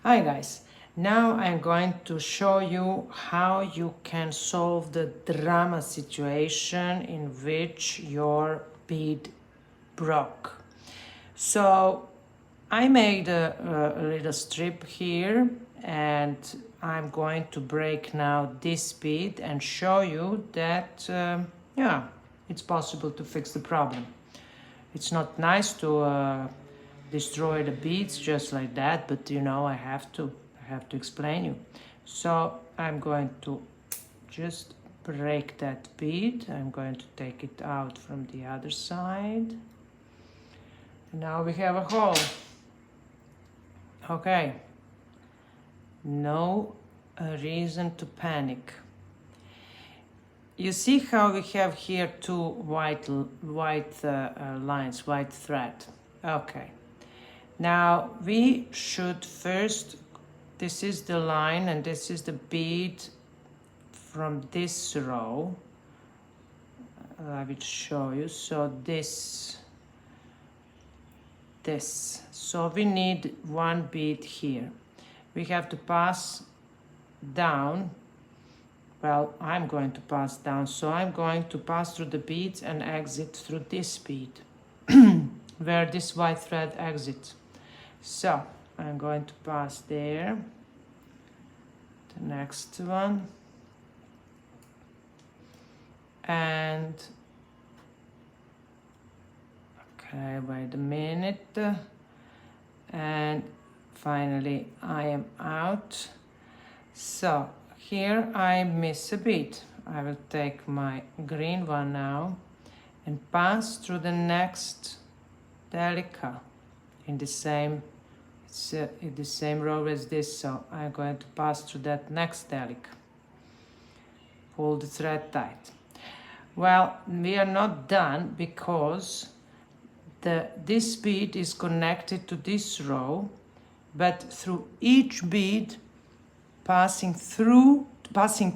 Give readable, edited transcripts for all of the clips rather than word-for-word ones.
Hi guys, now I'm going to show you how you can solve the drama situation in which your bead broke. So I made a little strip here and I'm going to break now this bead and show you that yeah, it's possible to fix the problem. It's not nice to destroy the beads just like that, but you know I have to explain you. So I'm going to just break that bead. I'm going to take it out from the other side. And now we have a hole. Okay, no reason to panic. You see how we have here two white lines, white thread. Okay. Now we should first, this is the line and this is the bead from this row. I will show you. So this. So we need one bead here. We have to pass down. Well, I'm going to pass down. So I'm going to pass through the beads and exit through this bead where this white thread exits. So I'm going to pass there, the next one, and okay, wait a minute, and finally I am out. So here I miss a bead. I will take my green one now and pass through the next delica in the same row as this, so I'm going to pass through that next delica. Pull the thread tight. Well, we are not done because this bead is connected to this row, but through each bead passing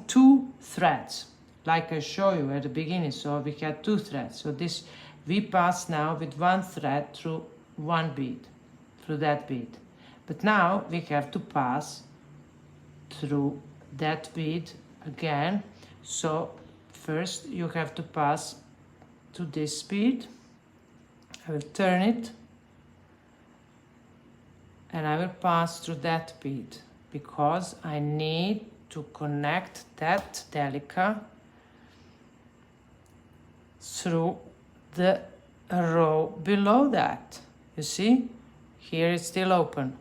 two threads, like I show you at the beginning. So we had two threads. So this we pass now with one thread through one bead, through that bead. But now we have to pass through that bead again. So first you have to pass to this bead. I will turn it and I will pass through that bead because I need to connect that delica through the row below that. You see, here it's still open.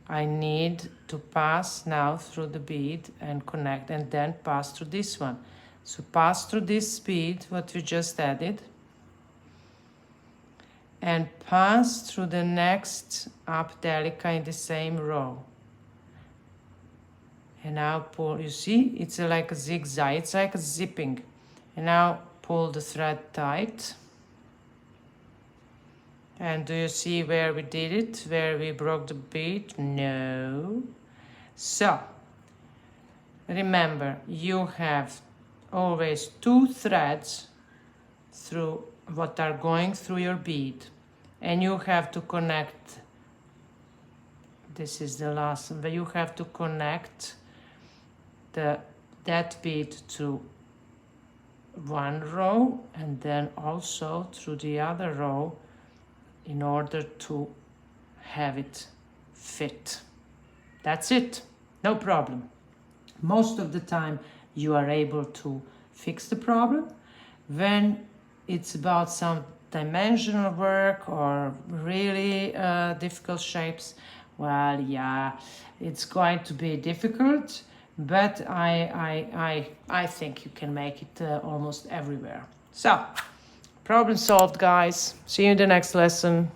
I need to pass now through the bead and connect and then pass through this one. So pass through this bead, what we just added, and pass through the next up delica in the same row. And now pull, you see, it's like a zigzag, it's like a zipping. And now pull the thread tight. And do you see where we did it? Where we broke the bead? No. So, remember, you have always two threads through what are going through your bead. And you have to connect, this is the last one, but you have to connect that bead to one row and then also through the other row in order to have it fit. That's it, no problem. Most of the time you are able to fix the problem. When it's about some dimensional work or really difficult shapes, well, yeah, it's going to be difficult, but I think you can make it almost everywhere. So, problem solved, guys. See you in the next lesson.